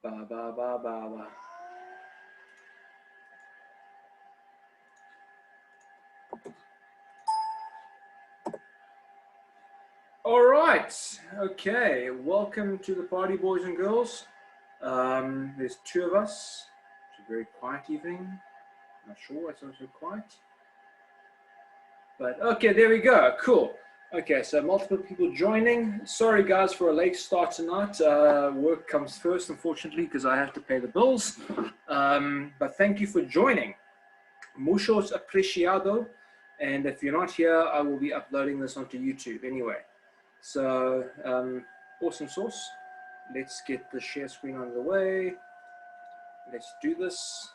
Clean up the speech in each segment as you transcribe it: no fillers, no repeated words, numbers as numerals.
Ba ba ba ba ba. All right. Okay. Welcome to the party, boys and girls. There's two of us. It's a very quiet evening. Not sure why it's not so quiet. But okay, there we go. Cool. Okay, so multiple people joining. Sorry, guys, for a late start tonight. Work comes first, unfortunately, because I have to pay the bills. But thank you for joining. Muchos apreciado. And if you're not here, I will be uploading this onto YouTube anyway. So, awesome sauce. Let's get the share screen out of the way. Let's do this.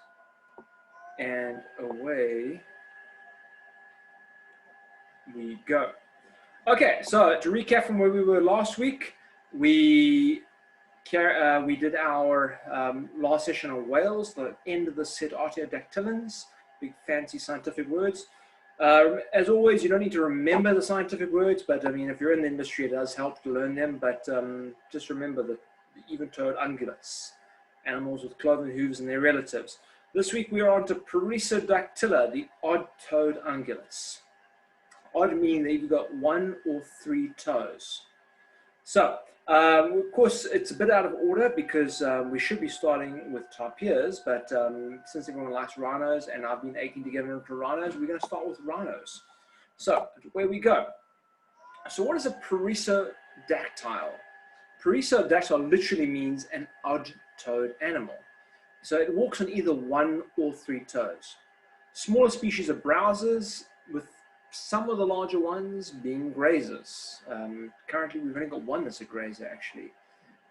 And away we go. Okay, so to recap from where we were last week, we did our last session on whales, the end of the Ceratotheriums, big fancy scientific words. As always, you don't need to remember the scientific words, but I mean, if you're in the industry, it does help to learn them. But just remember the even-toed ungulates, animals with cloven hooves and their relatives. This week we are on to Perrisodactyla, the odd-toed ungulates. Odd meaning that you've got 1 or 3 toes. So, of course, it's a bit out of order because we should be starting with tapirs, but since everyone likes rhinos and I've been aching to get into rhinos, we're going to start with rhinos. So, where we go. So, what is a perissodactyl? Perissodactyl literally means an odd-toed animal. So, it walks on either 1 or 3 toes. Smaller species are browsers, with some of the larger ones being grazers. Currently, we've only got one that's a grazer, actually.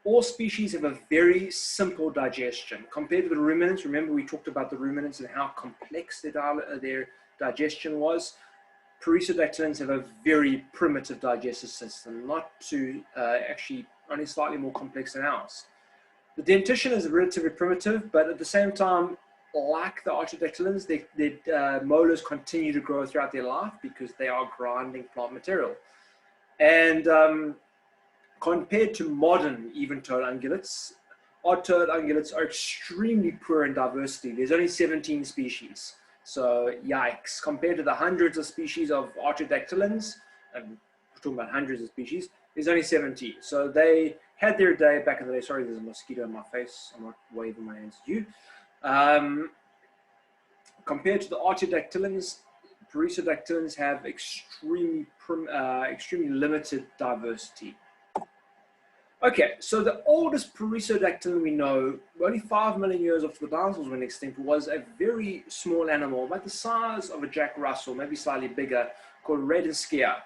All species have a very simple digestion. Compared to the ruminants, remember we talked about the ruminants and how complex their digestion was. Perissodactyls have a very primitive digestive system, not too, actually only slightly more complex than ours. The dentition is relatively primitive, but at the same time, like the artiodactyls, their molars continue to grow throughout their life because they are grinding plant material. And compared to modern even-toed ungulates, odd-toed ungulates are extremely poor in diversity. There's only 17 species. So, yikes. Compared to the hundreds of species of artiodactyls, and we're talking about hundreds of species, there's only 17. So they had their day back in the day. Sorry, there's a mosquito in my face. I'm not waving my hands at you. Compared to the artiodactyls, perissodactyls have extremely limited diversity. Okay, so the oldest perissodactyl we know, only 5 million years after the dinosaurs went extinct, was a very small animal, about the size of a Jack Russell, maybe slightly bigger, called Rhinoceros.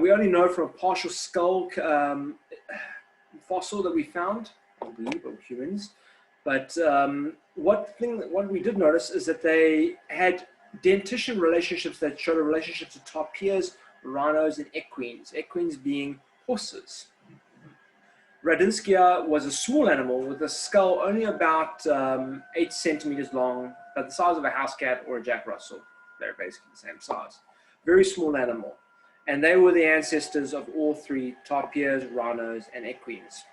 We only know from a partial skull fossil that we found, I believe, of humans. But what we did notice is that they had dentition relationships that showed a relationship to tapirs, rhinos, and equines. Equines being horses. Rhinoceros was a small animal with a skull only about 8 centimeters long, about the size of a house cat or a Jack Russell. They're basically the same size. Very small animal. And they were the ancestors of all 3 tapirs, rhinos, and equines.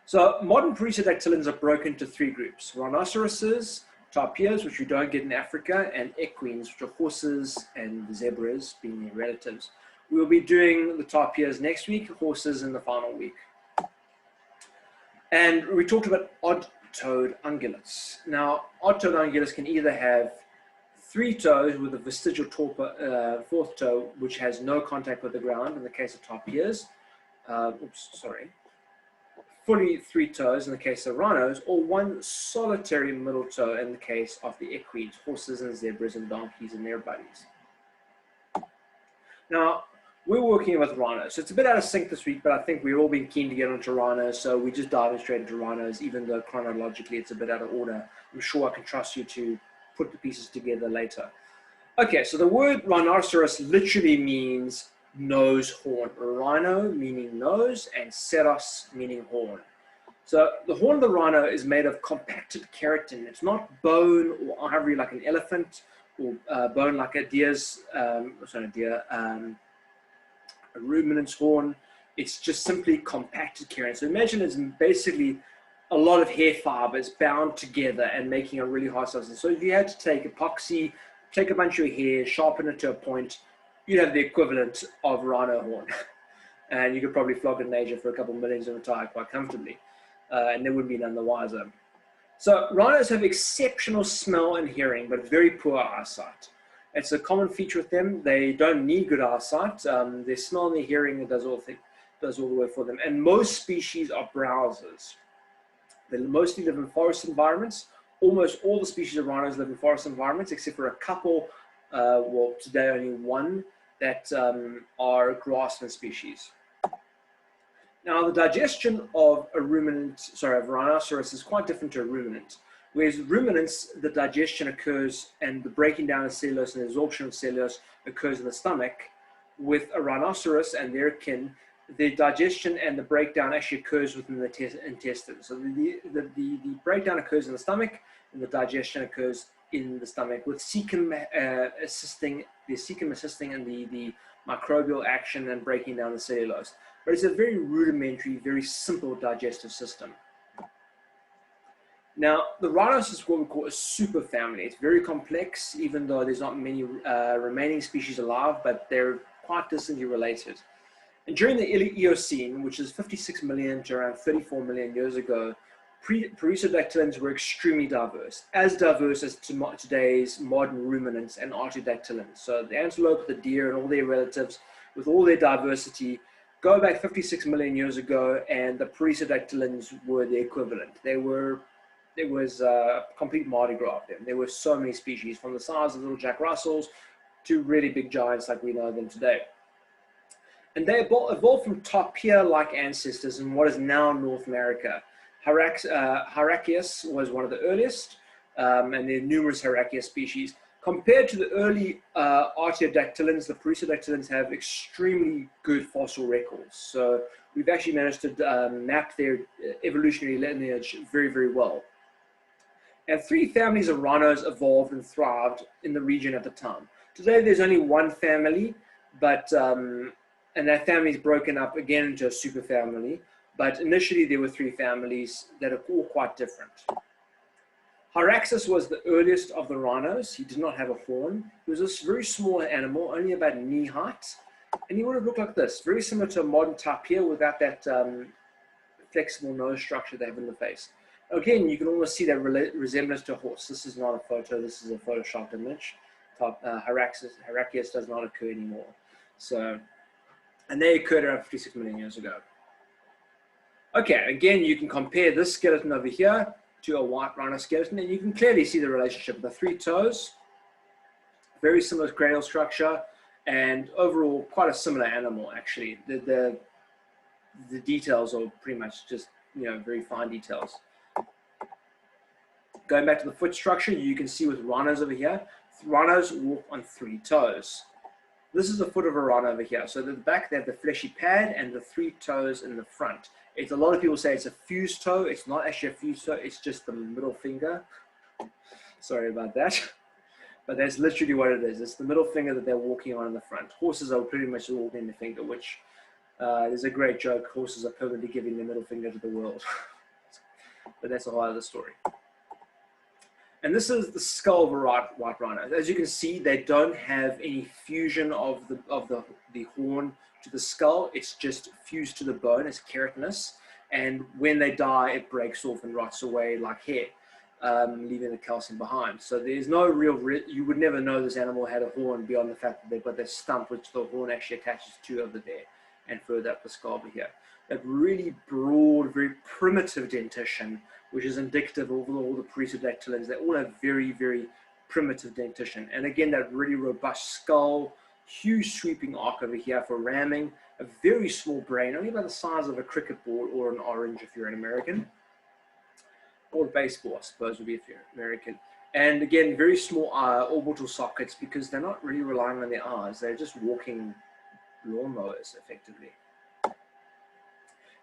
So modern perissodactyls are broken into 3 groups: rhinoceroses, tapirs, which we don't get in Africa, and equines, which are horses and zebras, being their relatives. We will be doing the tapirs next week, horses in the final week. And we talked about odd-toed ungulates. Now, odd-toed ungulates can either have 3 toes with a vestigial 4th toe, which has no contact with the ground in the case of tapirs. Fully 3 toes in the case of rhinos, or 1 solitary middle toe in the case of the equines, horses and zebras and donkeys and their buddies. Now, we're working with rhinos, so it's a bit out of sync this week, but I think we've all been keen to get onto rhinos, so we just diving straight into rhinos, even though chronologically it's a bit out of order. I'm sure I can trust you to put the pieces together later. Okay, so the word rhinoceros literally means nose horn. Rhino meaning nose and ceros meaning horn. So the horn of the rhino is made of compacted keratin. It's not bone or ivory like an elephant, or bone like a deer's, a ruminant's horn. It's just simply compacted keratin. So imagine it's basically a lot of hair fibers bound together and making a really hard substance. So if you had to take epoxy, take a bunch of your hair, sharpen it to a point, you'd have the equivalent of rhino horn. And you could probably flog it in Asia for a couple of millions and retire quite comfortably. And they wouldn't be none the wiser. So rhinos have exceptional smell and hearing, but very poor eyesight. It's a common feature with them. They don't need good eyesight. Their smell and their hearing does all the work for them. And most species are browsers. They mostly live in forest environments. Almost all the species of rhinos live in forest environments, except for a couple, well, today only one, that are grassland species. Now, the digestion of a rhinoceros is quite different to a ruminant. Whereas ruminants, the digestion occurs and the breaking down of cellulose and the absorption of cellulose occurs in the stomach. With a rhinoceros and their kin, the digestion and the breakdown actually occurs within the intestines. So the breakdown occurs in the stomach and the digestion occurs in the stomach, with cecum assisting in the microbial action and breaking down the cellulose. But it's a very rudimentary, very simple digestive system. Now, the rhinos is what we call a superfamily. It's very complex, even though there's not many remaining species alive, but they're quite distantly related. And during the Eocene, which is 56 million to around 34 million years ago, Perissodactylans were extremely diverse as today's modern ruminants and artiodactylans. So the antelope, the deer, and all their relatives, with all their diversity, go back 56 million years ago, and the Perissodactylans were the equivalent. There was a complete Mardi Gras of them. There were so many species, from the size of little Jack Russells to really big giants like we know them today. And they evolved from tapir-like ancestors in what is now North America. Hyrachyus was one of the earliest, and there are numerous Hyrachyus species. Compared to the early artiodactylans, the Perissodactylans have extremely good fossil records. So we've actually managed to map their evolutionary lineage very, very well. And 3 families of rhinos evolved and thrived in the region at the time. Today, there's only one family, but and that family is broken up again into a superfamily. But initially, there were 3 families that are all quite different. Hyrachyus was the earliest of the rhinos. He did not have a horn. He was a very small animal, only about knee height. And he would have looked like this, very similar to a modern tapir without that flexible nose structure they have in the face. Again, you can almost see that resemblance to a horse. This is not a photo. This is a photoshopped image. Hyrachyus does not occur anymore. So, and they occurred around 56 million years ago. Okay, again, you can compare this skeleton over here to a white rhino skeleton, and you can clearly see the relationship. The 3 toes, very similar cranial structure, and overall quite a similar animal, actually. The details are pretty much just, very fine details. Going back to the foot structure, you can see with rhinos over here, rhinos walk on 3 toes. This is the foot of a rhino over here. So at the back, they have the fleshy pad and the 3 toes in the front. A lot of people say it's a fused toe. It's not actually a fused toe. It's just the middle finger. Sorry about that. But that's literally what it is. It's the middle finger that they're walking on in the front. Horses are pretty much walking the finger, which there's a great joke. Horses are permanently giving the middle finger to the world. But that's a whole other story. And this is the skull of a white rhino. As you can see, they don't have any fusion of the horn to the skull. It's just fused to the bone. It's keratinous. And when they die, it breaks off and rots away like hair, leaving the calcium behind. So there's no real, you would never know this animal had a horn beyond the fact that they've got that stump, which the horn actually attaches to over there and further up the skull over here. That really broad, very primitive dentition, which is indicative of all the Perissodactylans. They all have very, very primitive dentition. And again, that really robust skull, huge sweeping arc over here for ramming, a very small brain, only about the size of a cricket ball or an orange if you're an American, or baseball, I suppose, would be if you're American. And again, very small orbital sockets, because they're not really relying on their eyes. They're just walking lawnmowers, effectively.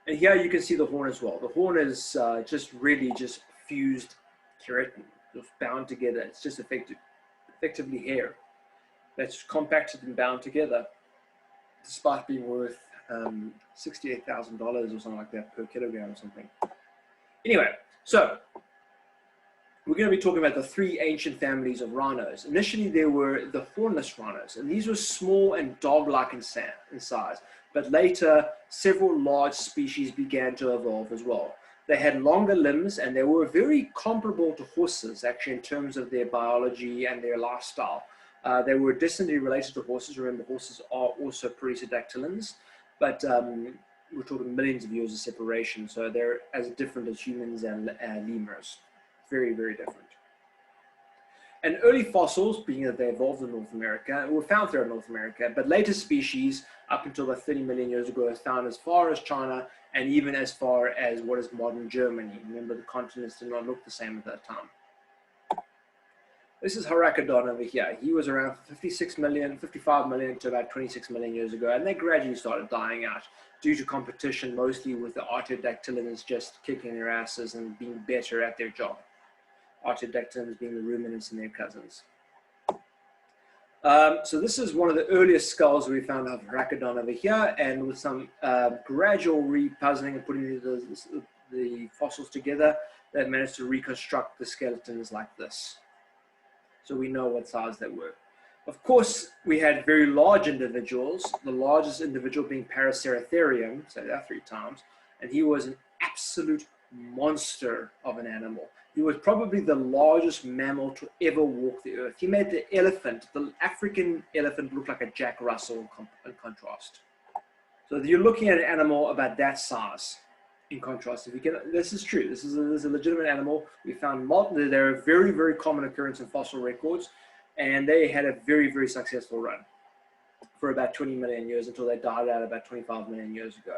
And here you can see the horn as well. The horn is just fused keratin, just bound together. It's just effectively hair that's compacted and bound together, despite being worth $68,000 or something like that per kilogram or something. Anyway, so we're going to be talking about the three ancient families of rhinos. Initially, there were the hornless rhinos, and these were small and dog-like in size. But later, several large species began to evolve as well. They had longer limbs, and they were very comparable to horses, actually, in terms of their biology and their lifestyle. They were distantly related to horses. Remember, horses are also perissodactylans, but we're talking millions of years of separation, so they're as different as humans and lemurs. Very, very different. And early fossils, being that they evolved in North America, were found throughout North America, but later species, up until about 30 million years ago, are found as far as China and even as far as what is modern Germany. Remember, the continents did not look the same at that time. This is Hyrachyus over here. He was around 55 million to about 26 million years ago, and they gradually started dying out due to competition, mostly with the Artiodactylans just kicking their asses and being better at their job. Artiodactylans being the ruminants and their cousins. So this is one of the earliest skulls we found of Hyrachyus over here, and with some gradual repuzzling and putting the fossils together, they've managed to reconstruct the skeletons like this. So we know what size they were. Of course, we had very large individuals, the largest individual being Paraceratherium, say that 3 times, and he was an absolute monster of an animal. He was probably the largest mammal to ever walk the earth. He made the elephant, the African elephant, look like a Jack Russell in contrast. So you're looking at an animal about that size. In contrast, if you can, this is true. This is a legitimate animal. We found they're a very, very common occurrence in fossil records, and they had a very, very successful run for about 20 million years until they died out about 25 million years ago.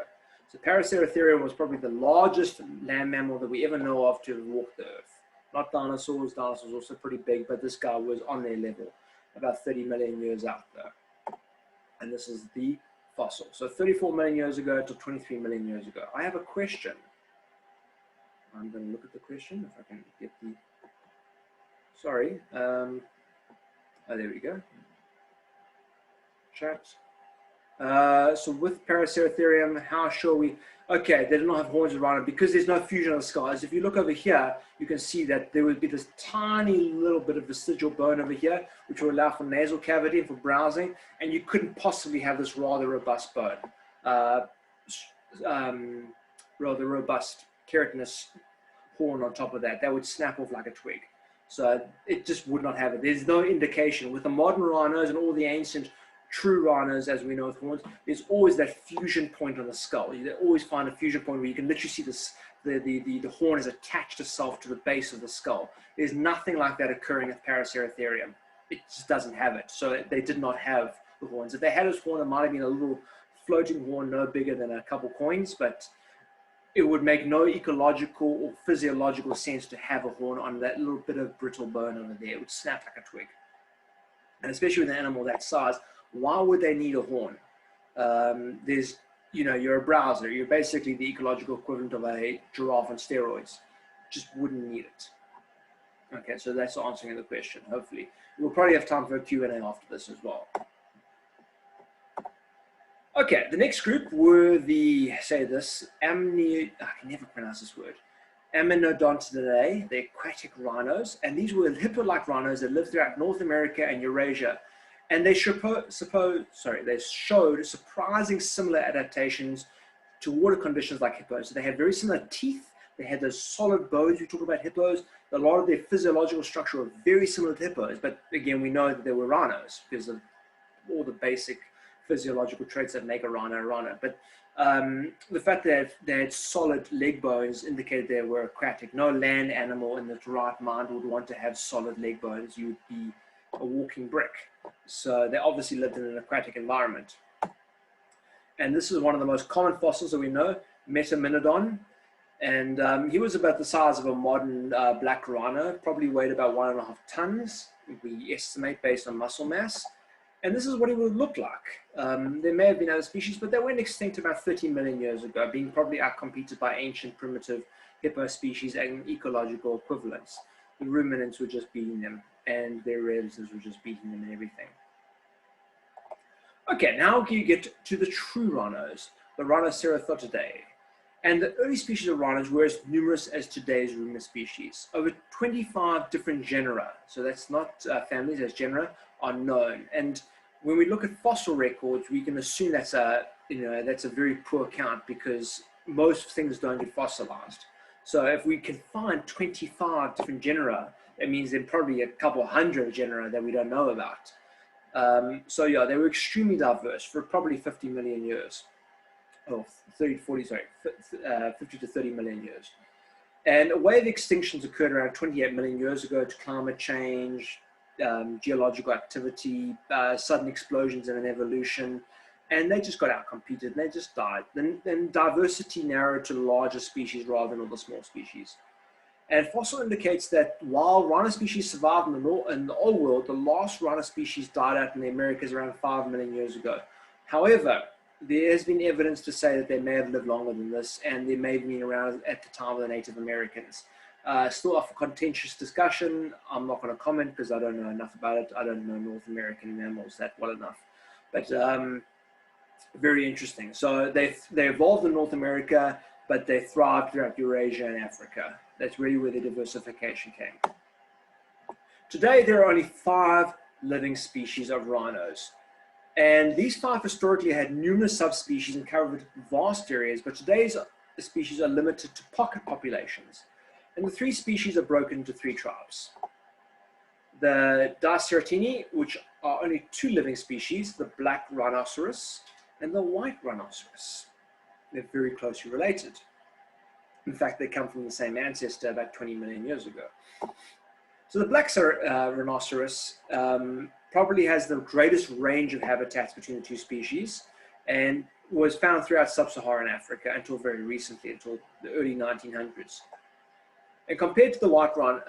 So Paraceratherium was probably the largest land mammal that we ever know of to have walked the earth. Not dinosaurs. Dinosaurs were also pretty big, but this guy was on their level, about 30 million years out there. And this is the fossil. So 34 million years ago to 23 million years ago. I have a question. I'm going to look at the question if I can get the. Sorry. Oh, there we go. Chat. So with Paraceratherium, how sure we? Okay, they do not have horns around it because there's no fusion of the skulls. If you look over here, you can see that there would be this tiny little bit of vestigial bone over here, which will allow for nasal cavity and for browsing, and you couldn't possibly have this rather robust bone, rather robust keratinous horn on top of that. That would snap off like a twig. So it just would not have it. There's no indication. With the modern rhinos and all the ancient true rhinos, as we know with horns, there's always that fusion point on the skull. You always find a fusion point where you can literally see this, the horn is attached itself to the base of the skull. There's nothing like that occurring with Paraceratherium. It just doesn't have it. So they did not have the horns. If they had this horn, it might have been a little floating horn, no bigger than a couple coins, but it would make no ecological or physiological sense to have a horn on that little bit of brittle bone over there. It would snap like a twig. And especially with an animal that size, why would they need a horn? You're a browser. You're basically the ecological equivalent of a giraffe on steroids. Just wouldn't need it. Okay, so that's answering the question, hopefully. We'll probably have time for a Q&A after this as well. Okay, the next group were the, I can never pronounce this word, Amynodontidae, the aquatic rhinos, and these were hippo-like rhinos that lived throughout North America and Eurasia. And they showed surprising similar adaptations to water conditions like hippos. So they had very similar teeth. They had those solid bones. We talk about hippos. A lot of their physiological structure were very similar to hippos. But again, we know that they were rhinos because of all the basic physiological traits that make a rhino. But the fact that they had solid leg bones indicated they were aquatic. No land animal in its right mind would want to have solid leg bones. You would be a walking brick. So they obviously lived in an aquatic environment. And this is one of the most common fossils that we know, Metamynodon. And he was about the size of a modern black rhino, probably weighed about 1.5 tons, we estimate based on muscle mass. And this is what he would look like. There may have been other species, but they went extinct about 30 million years ago, being probably outcompeted by ancient primitive hippo species and ecological equivalents. The ruminants were just beating them, and their relatives were just beating them and everything. Okay, now you get to the true rhinos. the Rhinocerothidae. And the early species of rhinos were as numerous as today's ruminant species. Over 25 different genera, so that's not families, that's genera, are known. And when we look at fossil records, we can assume that's a very poor count because most things don't get fossilized. So if we can find 25 different genera, that means there's probably a couple hundred genera that we don't know about. So yeah, they were extremely diverse for probably 50 million years. Oh, 50 to 30 million years. And a wave of extinctions occurred around 28 million years ago to climate change, geological activity, sudden explosions in an evolution, and they just got outcompeted and they just died. Then diversity narrowed to larger species rather than all the small species. And fossil indicates that while rhino species survived in the old world, the last rhino species died out in the Americas around 5 million years ago. However, there has been evidence to say that they may have lived longer than this, and they may have been around at the time of the Native Americans. Still up for contentious discussion. I'm not going to comment because I don't know enough about it. I don't know North American mammals that well enough. But very interesting. So they evolved in North America, but they thrived throughout Eurasia and Africa. That's really where the diversification came. Today, there are only 5 living species of rhinos. And these 5 historically had numerous subspecies and covered vast areas, but today's species are limited to pocket populations. And the 3 species are broken into 3 tribes. The Dicerotini, which are only 2 living species, the black rhinoceros and the white rhinoceros. They're very closely related. In fact, they come from the same ancestor about 20 million years ago. So the black rhinoceros probably has the greatest range of habitats between the 2 species and was found throughout sub-Saharan Africa until very recently, until the early 1900s. And compared to the white rhino,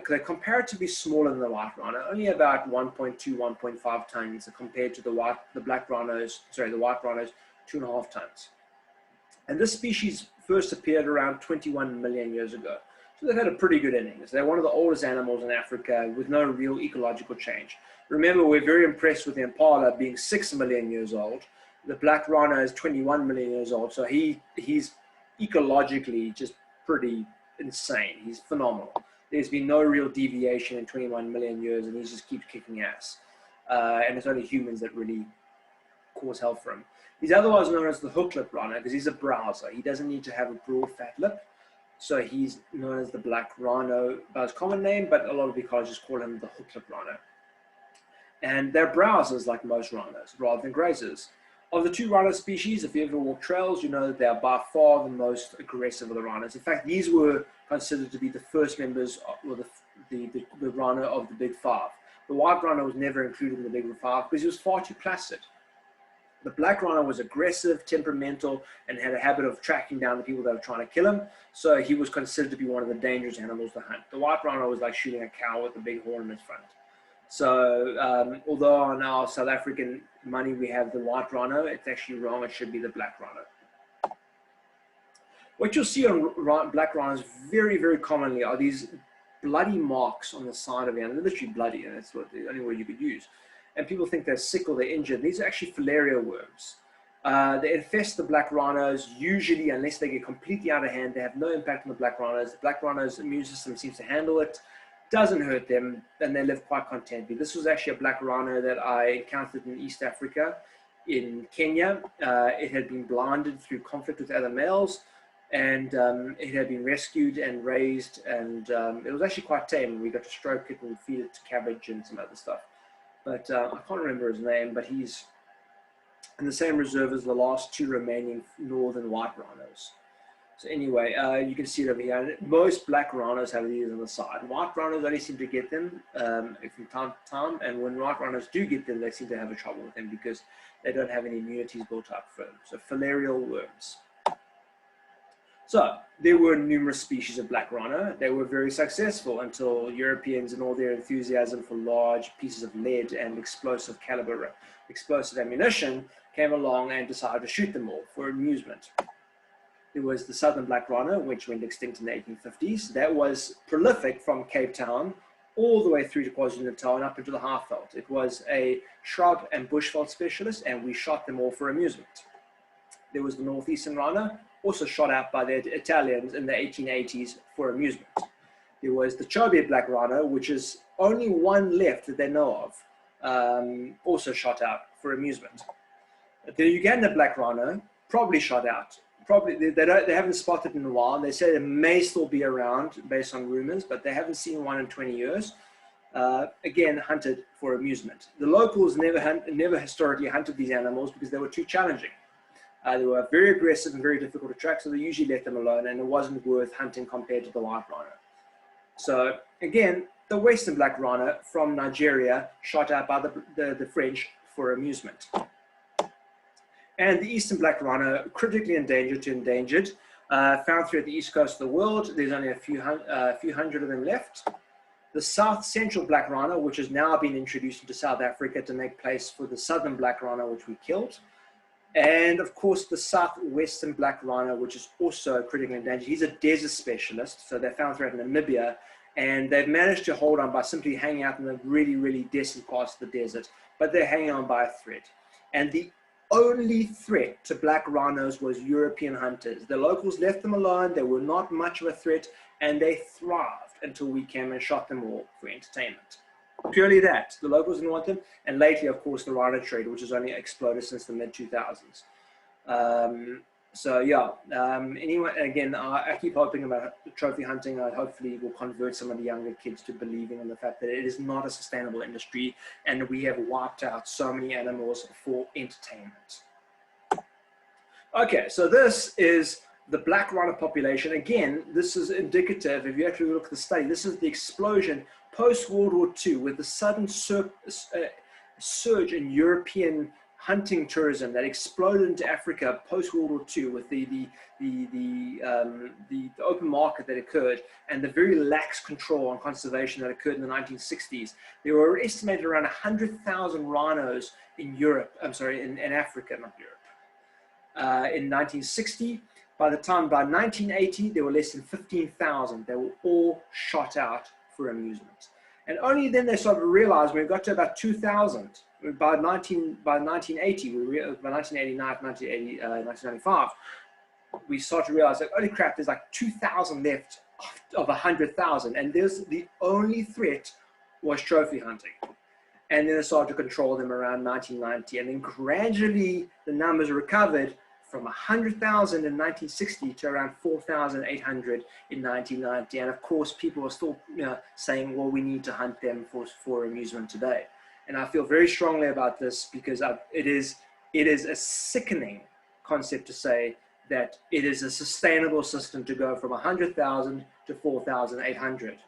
they're comparatively smaller than the white rhino, only about 1.2, 1.5 tons compared to the white rhinos, 2.5 tons. And this species first appeared around 21 million years ago. So they've had a pretty good innings. They're one of the oldest animals in Africa with no real ecological change. Remember, we're very impressed with the impala being 6 million years old. The black rhino is 21 million years old. So he's ecologically just pretty insane. He's phenomenal. There's been no real deviation in 21 million years, and he just keeps kicking ass. And it's only humans that really cause hell for him. He's otherwise known as the hook-lip rhino because he's a browser. He doesn't need to have a broad fat lip. So he's known as the black rhino by his common name, but a lot of ecologists call him the hook-lip rhino. And they're browsers like most rhinos, rather than grazers. Of the 2 rhino species, if you ever walk trails, you know that they are by far the most aggressive of the rhinos. In fact, these were considered to be the first members of the rhino of the Big 5. The white rhino was never included in the Big 5 because he was far too placid. The black rhino was aggressive, temperamental, and had a habit of tracking down the people that were trying to kill him. So he was considered to be one of the dangerous animals to hunt. The white rhino was like shooting a cow with a big horn in its front. So although on our South African money we have the white rhino, it's actually wrong. It should be the black rhino. What you'll see on black rhinos very, very commonly are these bloody marks on the side of the animal. They're literally bloody, and that's the only word you could use. And people think they're sick or they're injured. These are actually filarial worms. They infest the black rhinos usually, unless they get completely out of hand. They have no impact on the black rhinos. The black rhino's immune system seems to handle it, doesn't hurt them, and they live quite contentedly. This was actually a black rhino that I encountered in East Africa, in Kenya. It had been blinded through conflict with other males, and it had been rescued and raised, and it was actually quite tame. We got to stroke it and feed it to cabbage and some other stuff. But I can't remember his name, but he's in the same reserve as the last 2 remaining northern white rhinos. So anyway, you can see it over here. Most black rhinos have these on the side. White rhinos only seem to get them from time to time, and when white rhinos do get them, they seem to have a trouble with them because they don't have any immunities built up for them. So filarial worms. So there were numerous species of black rhino. They were very successful until Europeans and all their enthusiasm for large pieces of lead and explosive ammunition came along and decided to shoot them all for amusement. There was the southern black rhino, which went extinct in the 1850s. That was prolific from Cape Town all the way through to KwaZulu-Natal and up into the Highveld. It was a shrub and bushveld specialist, and we shot them all for amusement. There was the northeastern rhino, also shot out by the Italians in the 1880s for amusement. There was the Chobe black rhino, which is only one left that they know of, also shot out for amusement. The Uganda black rhino, probably shot out. Probably they haven't spotted in a while. They say it may still be around based on rumors, but they haven't seen one in 20 years. Again, hunted for amusement. The locals never historically hunted these animals because they were too challenging. They were very aggressive and very difficult to track, so they usually let them alone, and it wasn't worth hunting compared to the white rhino. So again, the western black rhino from Nigeria, shot out by the French for amusement. And the eastern black rhino, critically endangered to endangered, found throughout the east coast of the world. There's only a few hundred of them left. The south central black rhino, which has now been introduced into South Africa to make place for the southern black rhino, which we killed. And of course, the southwestern black rhino, which is also critically endangered. He's a desert specialist, so they're found throughout Namibia, and they've managed to hold on by simply hanging out in the really, really desolate parts of the desert, but they're hanging on by a thread. And the only threat to black rhinos was European hunters. The locals left them alone, they were not much of a threat, and they thrived until we came and shot them all for entertainment. Purely that, the locals didn't want them, and lately, of course, the rhino trade, which has only exploded since the mid-2000s. So yeah, anyway, again, I keep hoping about trophy hunting. I hopefully will convert some of the younger kids to believing in the fact that it is not a sustainable industry, and we have wiped out so many animals for entertainment. Okay, so this is the black rhino population. Again, this is indicative, if you actually look at the study, this is the explosion post-World War II with the sudden surge in European hunting tourism that exploded into Africa post-World War II with the open market that occurred and the very lax control on conservation that occurred in the 1960s. There were estimated around 100,000 rhinos in Europe, I'm sorry, in Africa, not Europe. In 1960, by 1980, there were less than 15,000. They were all shot out for amusement. And only then they started to realize when we got to about 2,000, by 1980, by 1989, 1995, we started to realize that, holy crap, there's like 2,000 left of 100,000. And there's the only threat was trophy hunting. And then they started to control them around 1990. And then gradually the numbers recovered from 100,000 in 1960 to around 4,800 in 1990. And of course, people are still saying, well, we need to hunt them for amusement today. And I feel very strongly about this because it is a sickening concept to say that it is a sustainable system to go from 100,000 to 4,800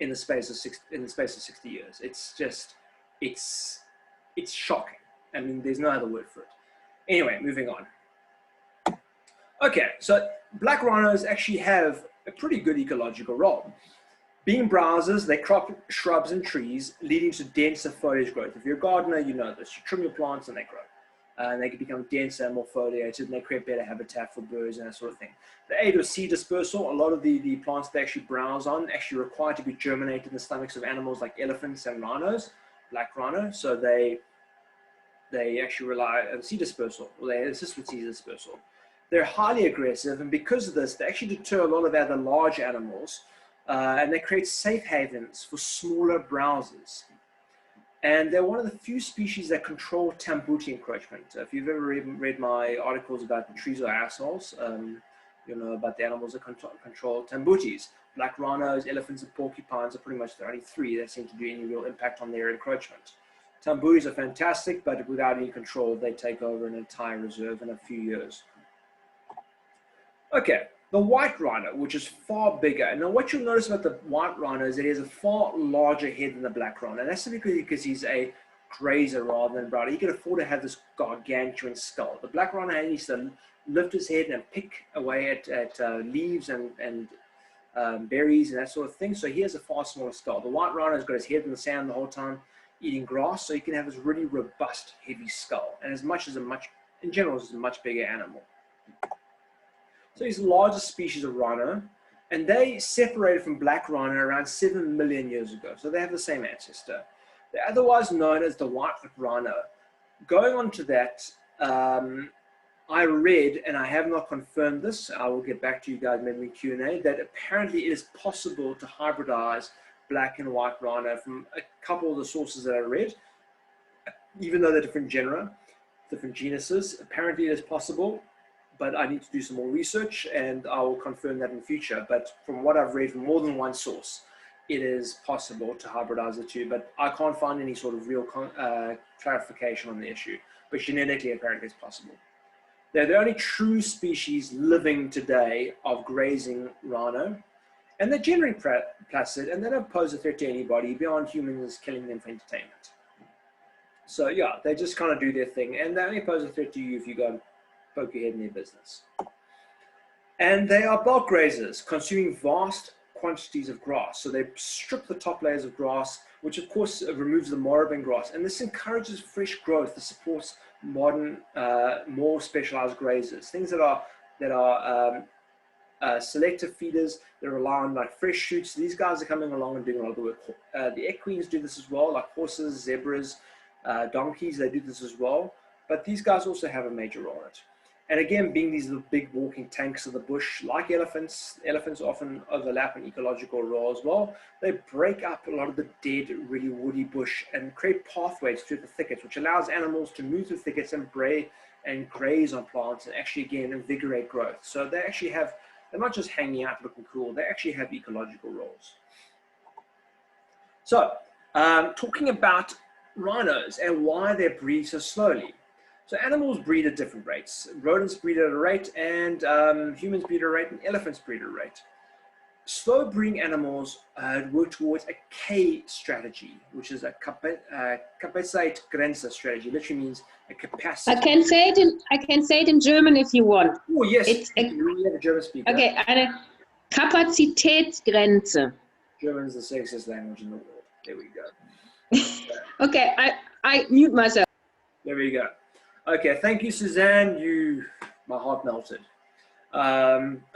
in the space of 60 years. It's just, it's shocking. I mean, there's no other word for it. Anyway, moving on. Okay, so black rhinos actually have a pretty good ecological role. Being browsers, they crop shrubs and trees, leading to denser foliage growth. If you're a gardener, you know this. You trim your plants and they grow. And they can become denser and more foliated, and they create better habitat for birds and that sort of thing. The aid of seed dispersal, a lot of the plants they actually browse on actually require to be germinated in the stomachs of animals like elephants and rhinos, black rhino. So they actually rely on seed dispersal, or they assist with seed dispersal. They're highly aggressive, and because of this, they actually deter a lot of other large animals, and they create safe havens for smaller browsers. And they're one of the few species that control tambuti encroachment. If you've ever read my articles about the trees are assholes, you'll know about the animals that control tambutis. Black rhinos, elephants, and porcupines are pretty much the only three that seem to do any real impact on their encroachment. Tambutis are fantastic, but without any control, they take over an entire reserve in a few years. Okay, the white rhino, which is far bigger. Now, what you'll notice about the white rhino is that he has a far larger head than the black rhino. And that's typically because he's a grazer rather than a browser. He can afford to have this gargantuan skull. The black rhino needs to lift his head and pick away at leaves and berries and that sort of thing. So he has a far smaller skull. The white rhino has got his head in the sand the whole time, eating grass. So he can have this really robust, heavy skull. And in general, it's a much bigger animal. So he's the largest species of rhino, and they separated from black rhino around 7 million years ago. So they have the same ancestor. They're otherwise known as the white rhino. Going on to that, I read, and I have not confirmed this, I will get back to you guys maybe in Q&A, that apparently it is possible to hybridize black and white rhino from a couple of the sources that I read, even though they're different genera, different genuses. Apparently it is possible, but I need to do some more research, and I will confirm that in the future. But from what I've read from more than one source, it is possible to hybridize the two, but I can't find any sort of real clarification on the issue. But genetically, apparently it's possible. They're the only true species living today of grazing rhino, and they're generally placid, and they don't pose a threat to anybody beyond humans killing them for entertainment. So yeah, they just kind of do their thing, and they only pose a threat to you if you go and poke your head in their business. And they are bulk grazers, consuming vast quantities of grass. So they strip the top layers of grass, which of course removes the moribund grass, and this encourages fresh growth that supports modern, more specialized grazers, things that are selective feeders that rely on like fresh shoots. These guys are coming along and doing a lot of the work. The equines do this as well, like horses, zebras, donkeys, they do this as well, but these guys also have a major role in it. And again, being these little big walking tanks of the bush, like elephants often overlap an ecological role as well. They break up a lot of the dead, really woody bush and create pathways through the thickets, which allows animals to move through thickets and graze on plants and actually, again, invigorate growth. So they actually have, they're not just hanging out looking cool, they actually have ecological roles. So, talking about rhinos and why they breed so slowly. So animals breed at different rates. Rodents breed at a rate, and humans breed at a rate, and elephants breed at a rate. Slow breeding animals work towards a K strategy, which is a Kapazitätsgrenze strategy. Literally means a capacity. I can say it in German if you want. Oh yes, we have a German speaker. Okay, eine Kapazitätsgrenze. German is the sexiest language in the world. There we go. Okay, I mute myself. There we go. Okay, thank you, Suzanne. My heart melted.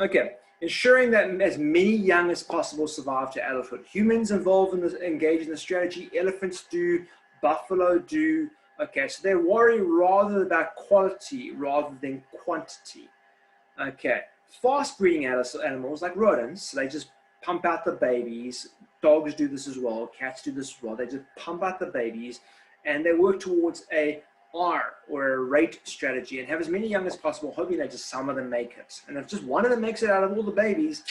Okay, ensuring that as many young as possible survive to adulthood. Humans engage in the strategy. Elephants do. Buffalo do. Okay, so they worry rather about quality rather than quantity. Okay, fast breeding animals like rodents, they just pump out the babies. Dogs do this as well. Cats do this as well. They just pump out the babies, and they work towards a R, or a rate strategy, and have as many young as possible, hoping that just some of them make it. And if just one of them makes it out of all the babies,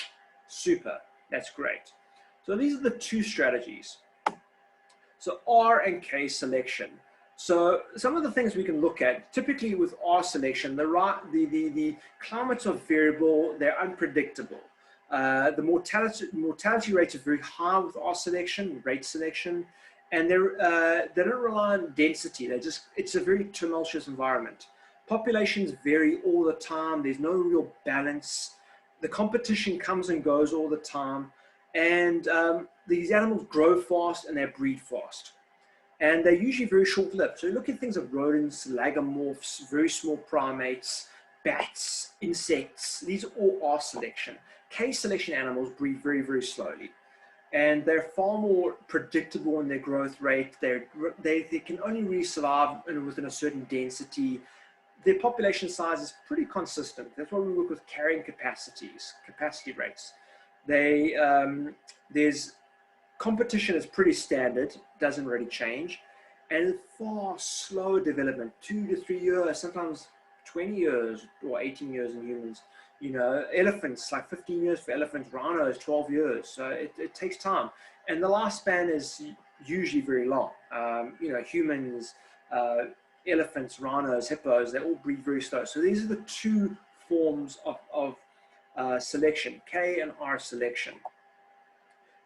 super, that's great. So these are the two strategies. So R and K selection. So some of the things we can look at, typically with R selection, the climates are variable, they're unpredictable. The mortality rates are very high with R selection, rate selection. And they don't rely on density. It's a very tumultuous environment. Populations vary all the time. There's no real balance. The competition comes and goes all the time. And these animals grow fast and they breed fast. And they're usually very short-lived. So you look at things like rodents, lagomorphs, very small primates, bats, insects. These are all R selection. K selection animals breed very, very slowly. And they're far more predictable in their growth rate. They can only really survive within a certain density. Their population size is pretty consistent. That's why we work with carrying capacity rates. There's competition is pretty standard, doesn't really change, and far slower development, 2 to 3 years, sometimes 20 years or 18 years in humans. You know, elephants, like 15 years for elephants, rhinos, 12 years. So it takes time. And the lifespan is usually very long. You know, humans, elephants, rhinos, hippos, they all breed very slow. So these are the two forms of selection, K and R selection.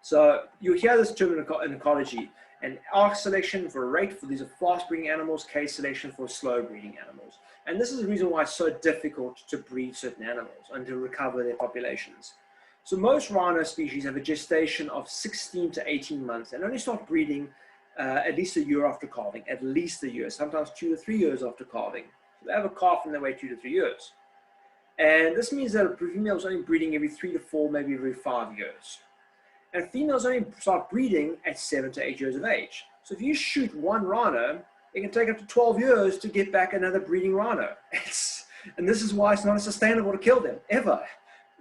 So you hear this term in ecology, and R selection for rate, for these are fast breeding animals, K selection for slow breeding animals. And this is the reason why it's so difficult to breed certain animals and to recover their populations. So most rhino species have a gestation of 16 to 18 months and only start breeding at least a year after calving, at least a year, sometimes 2 to 3 years after calving. So they have a calf and they wait 2 to 3 years. And this means that a female is only breeding every 3 to 4, maybe every 5 years. And females only start breeding at 7 to 8 years of age. So if you shoot one rhino, it can take up to 12 years to get back another breeding rhino. And this is why it's not sustainable to kill them, ever.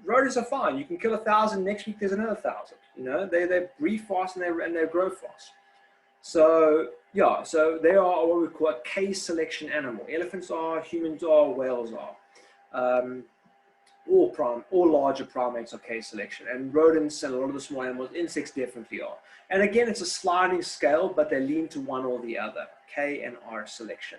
Rodents are fine. You can kill 1,000, next week there's another 1,000. You know, they breed fast and they grow fast. So, yeah, so they are what we call a case selection animal. Elephants are, humans are, whales are. All larger primates are case selection, and rodents and a lot of the small animals, insects definitely are. And again, it's a sliding scale, but they lean to one or the other, K and R selection.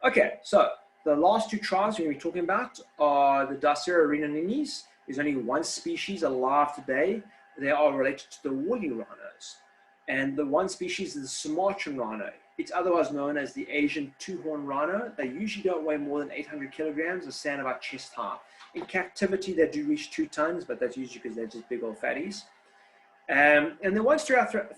Okay, so the last two tribes we're going to be talking about are the Dicerorhinini. There's only one species alive today. They are related to the woolly rhinos. And the one species is the Sumatran Rhino. It's otherwise known as the Asian two-horn rhino. They usually don't weigh more than 800 kilograms, or stand about chest high. In captivity, they do reach 2 tons, but that's usually because they're just big old fatties. And they're once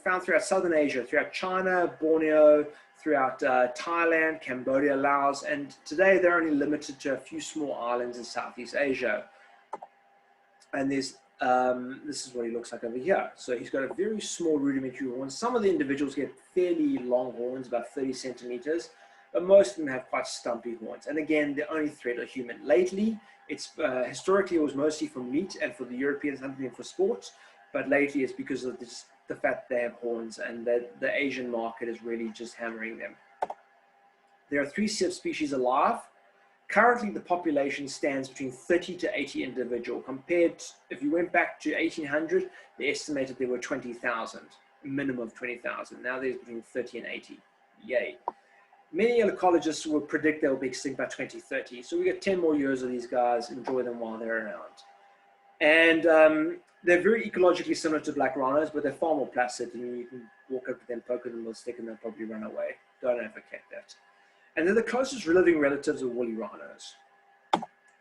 found throughout Southern Asia, throughout China, Borneo, throughout Thailand, Cambodia, Laos, and today they're only limited to a few small islands in Southeast Asia. And there's this is what he looks like over here. So he's got a very small rudimentary horn. Some of the individuals get fairly long horns, about 30 centimeters, but most of them have quite stumpy horns. And again, the only threat are human. Lately, it's historically it was mostly for meat and for the Europeans hunting for sport, but lately it's because of the fact they have horns, and that the Asian market is really just hammering them. There are 3 subspecies alive. Currently, the population stands between 30 to 80 individual. Compared, if you went back to 1800, they estimated there were 20,000, a minimum of 20,000. Now there's between 30 and 80. Yay. Many ecologists will predict they'll be extinct by 2030. So we got 10 more years of these guys. Enjoy them while they're around. And they're very ecologically similar to black rhinos, but they're far more placid. And you can walk up to them, poke them with a stick, and they'll probably run away. Don't advocate that. And they're the closest living relatives of woolly rhinos.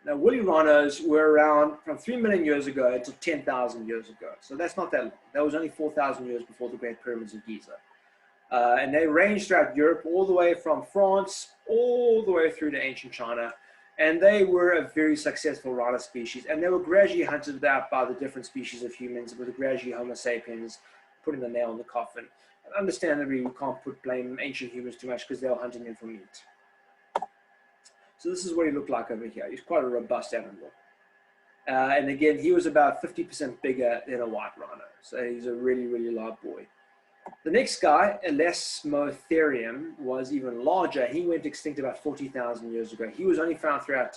Now, woolly rhinos were around from 3 million years ago to 10,000 years ago. So that's not that long. That was only 4,000 years before the Great Pyramids of Giza. And they ranged throughout Europe, all the way from France, all the way through to ancient China. And they were a very successful rhino species. And they were gradually hunted out by the different species of humans, with gradually Homo sapiens putting the nail in the coffin. Understandably, we can't blame ancient humans too much because they were hunting them for meat. So this is what he looked like over here. He's quite a robust animal. And again, he was about 50% bigger than a white rhino. So he's a really, really large boy. The next guy, Elasmotherium, was even larger. He went extinct about 40,000 years ago. He was only found throughout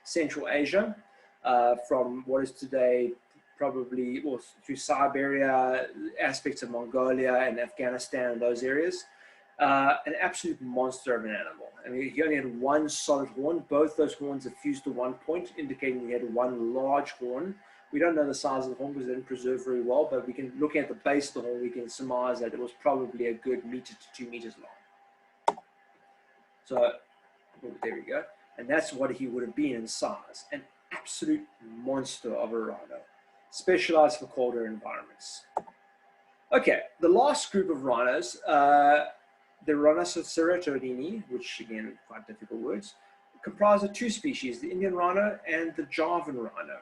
Central Asia, from what is today probably through Siberia, aspects of Mongolia and Afghanistan and those areas. An absolute monster of an animal. I mean, he only had one solid horn. Both those horns are fused to one point, indicating he had one large horn. We don't know the size of the horn because they didn't preserve very well, but we can, looking at the base of the horn, we can surmise that it was probably a good 1 to 2 meters long. So, there we go. And that's what he would have been in size. An absolute monster of a rhino, specialized for colder environments. Okay, the last group of rhinos, the Rhinoceros Ceratotherium, which again, quite difficult words, comprise of 2 species, the Indian rhino and the Javan rhino.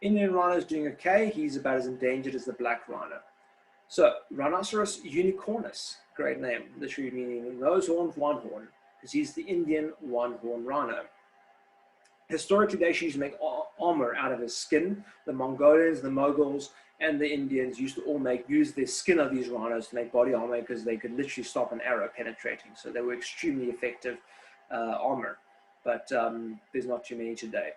Indian rhino is doing okay. He's about as endangered as the black rhino. So, Rhinoceros unicornis, great name, literally meaning nose horn, one horn, because he's the Indian one-horn rhino. Historically, they actually used to make armor out of his skin. The Mongolians, the Moguls, and the Indians used to all use the skin of these rhinos to make body armor, because they could literally stop an arrow penetrating. So they were extremely effective armor, but there's not too many today.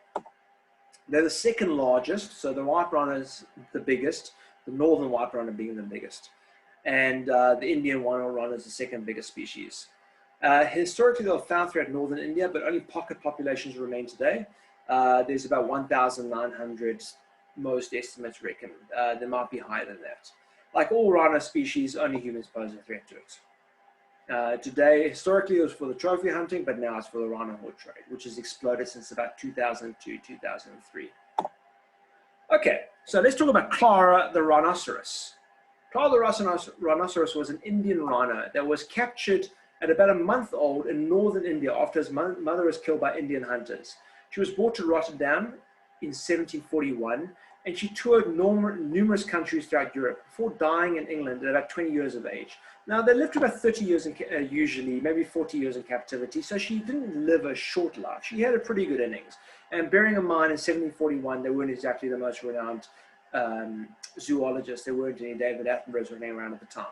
They're the second largest, so the white rhino is the biggest, the northern white rhino being the biggest, and the Indian one-horn rhino is the second biggest species. Historically, they were found throughout northern India, but only pocket populations remain today. There's about 1,900, most estimates reckon. There might be higher than that. Like all rhino species, only humans pose a threat to it. Today, historically, it was for the trophy hunting, but now it's for the rhino horde trade, which has exploded since about 2002, 2003. Okay, so let's talk about Clara the rhinoceros. Clara the rhinoceros was an Indian rhino that was captured at about a month old in northern India after his mother was killed by Indian hunters. She was brought to Rotterdam in 1741, and she toured numerous countries throughout Europe before dying in England at about 20 years of age. Now, they lived about 30 years, usually, maybe 40 years in captivity, so she didn't live a short life. She had a pretty good innings. And bearing in mind, in 1741, they weren't exactly the most renowned zoologists. There weren't any David Attenboroughs running around at the time.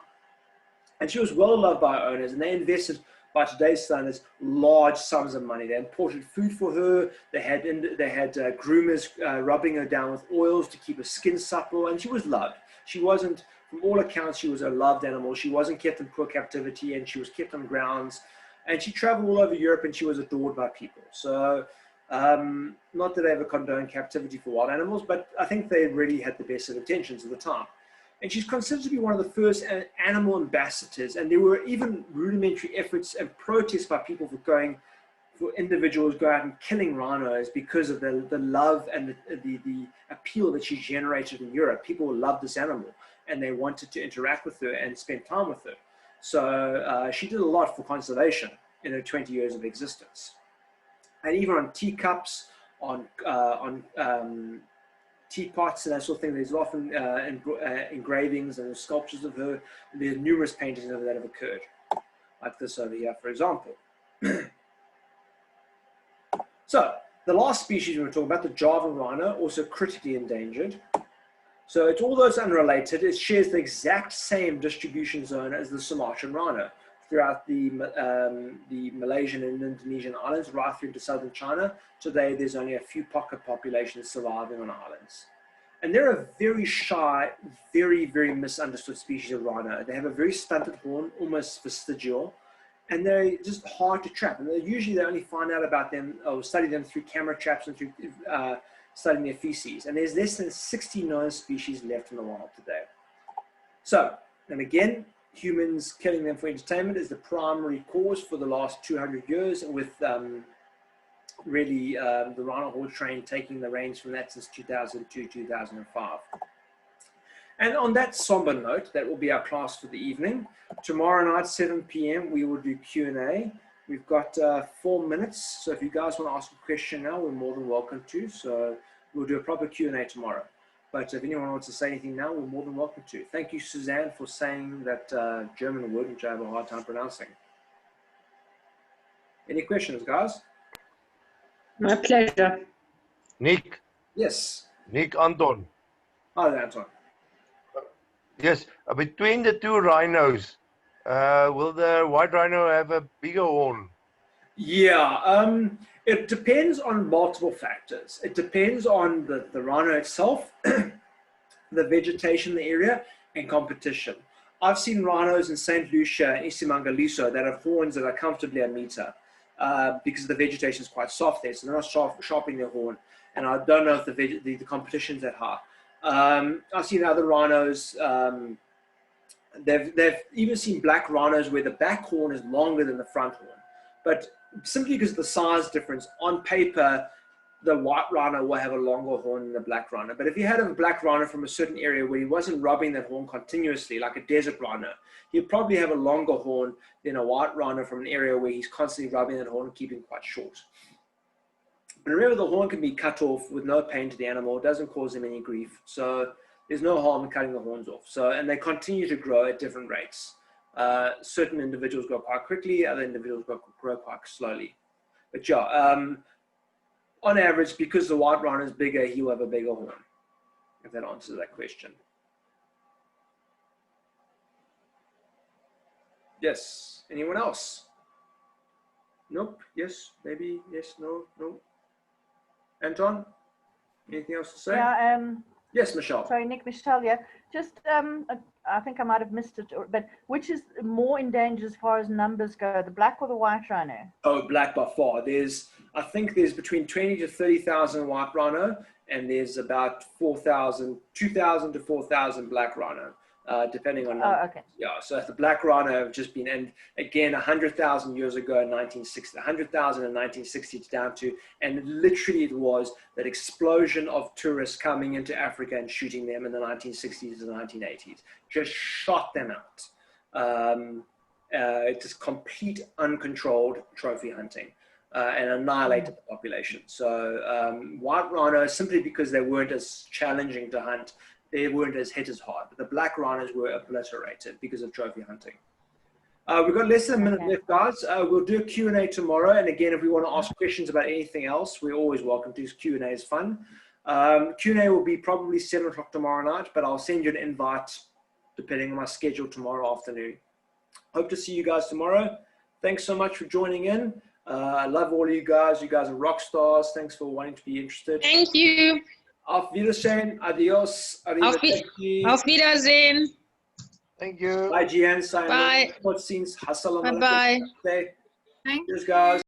And she was well loved by her owners, and they invested, by today's standards, large sums of money. They imported food for her. They had groomers rubbing her down with oils to keep her skin supple, and she was loved. She wasn't, from all accounts, she was a loved animal. She wasn't kept in poor captivity, and she was kept on grounds. And she traveled all over Europe, and she was adored by people. So, not that they ever condoned captivity for wild animals, but I think they really had the best of intentions at the time. And she's considered to be one of the first animal ambassadors. And there were even rudimentary efforts and protests by people for individuals go out and killing rhinos because of the love and the appeal that she generated in Europe. People loved this animal, and they wanted to interact with her and spend time with her. So she did a lot for conservation in her 20 years of existence. And even on teacups, on teapots and that sort of thing, there's often engravings and sculptures of her. There's numerous paintings of her that have occurred, like this over here, for example. So, the last species we were talking about, the Javan rhino, also critically endangered. So, it's all those unrelated. It shares the exact same distribution zone as the Sumatran rhino throughout the Malaysian and Indonesian islands, right through to southern China. Today, there's only a few pocket populations surviving on islands. And they're a very shy, very, very misunderstood species of rhino. They have a very stunted horn, almost vestigial, and they're just hard to trap. And usually they only find out about them or study them through camera traps and through studying their feces. And there's less than 60 known species left in the wild today. So, and again, humans killing them for entertainment is the primary cause for the last 200 years, with really the rhino horse train taking the reins from that since 2002, 2005. And on that somber note, that will be our class for the evening. Tomorrow night, 7 p.m., we will do Q&A. We've got 4 minutes, so if you guys want to ask a question now, we're more than welcome to. So we'll do a proper Q&A tomorrow. But if anyone wants to say anything now, we're more than welcome to. Thank you, Suzanne, for saying that German word, which I have a hard time pronouncing. Any questions, guys? My pleasure. Nick. Yes. Nick Anton. Hi there, Anton. Yes, between the two rhinos, will the white rhino have a bigger horn? Yeah, it depends on multiple factors. It depends on the rhino itself, the vegetation in the area, and competition. I've seen rhinos in St. Lucia and Isimangaliso that have horns that are comfortably a meter because the vegetation is quite soft there, so they're not sharpening their horn. And I don't know if the competition's that high. I've seen other rhinos, they've even seen black rhinos where the back horn is longer than the front horn. But simply because of the size difference, on paper, the white rhino will have a longer horn than the black rhino. But if you had a black rhino from a certain area where he wasn't rubbing that horn continuously, like a desert rhino, he'd probably have a longer horn than a white rhino from an area where he's constantly rubbing that horn and keeping quite short. But remember, the horn can be cut off with no pain to the animal. It doesn't cause them any grief. So there's no harm in cutting the horns off. So, and they continue to grow at different rates. Certain individuals grow quite quickly, other individuals grow quite slowly. But yeah, on average, because the white rhino is bigger, he will have a bigger horn, if that answers that question. Yes, anyone else? Nope, yes, maybe, yes, no, no. Anton, anything else to say? Yeah, yes, Michelle. sorry, Nick, Michelle, yeah. Just, I think I might have missed it, but which is more endangered as far as numbers go, the black or the white rhino? Oh, black by far. I think there's between 20 to 30,000 white rhino, and there's about 2,000 to 4,000 black rhino, depending on numbers. Oh, okay. Yeah, so the black rhino have just been, and again, 100,000 years ago in 1960, 100,000 in 1960 down to, and literally it was that explosion of tourists coming into Africa and shooting them in the 1960s and 1980s. Just shot them out. It's just complete uncontrolled trophy hunting. and annihilated the population. So white rhinos, simply because they weren't as challenging to hunt, they weren't as hit as hard. But the black rhinos were obliterated because of trophy hunting. We've got less than a minute left, guys. We'll do a Q&A tomorrow. And again, if we want to ask questions about anything else, we're always welcome to. Q&A is fun. Q&A will be probably 7 o'clock tomorrow night, but I'll send you an invite depending on my schedule tomorrow afternoon. Hope to see you guys tomorrow. Thanks so much for joining in. I love all of you guys. You guys are rock stars. Thanks for wanting to be interested. Thank you. Auf Wiedersehen. Adios. Auf Wiedersehen. Thank you. Bye, Gian. Bye. Bye. Bye-bye. Cheers, guys.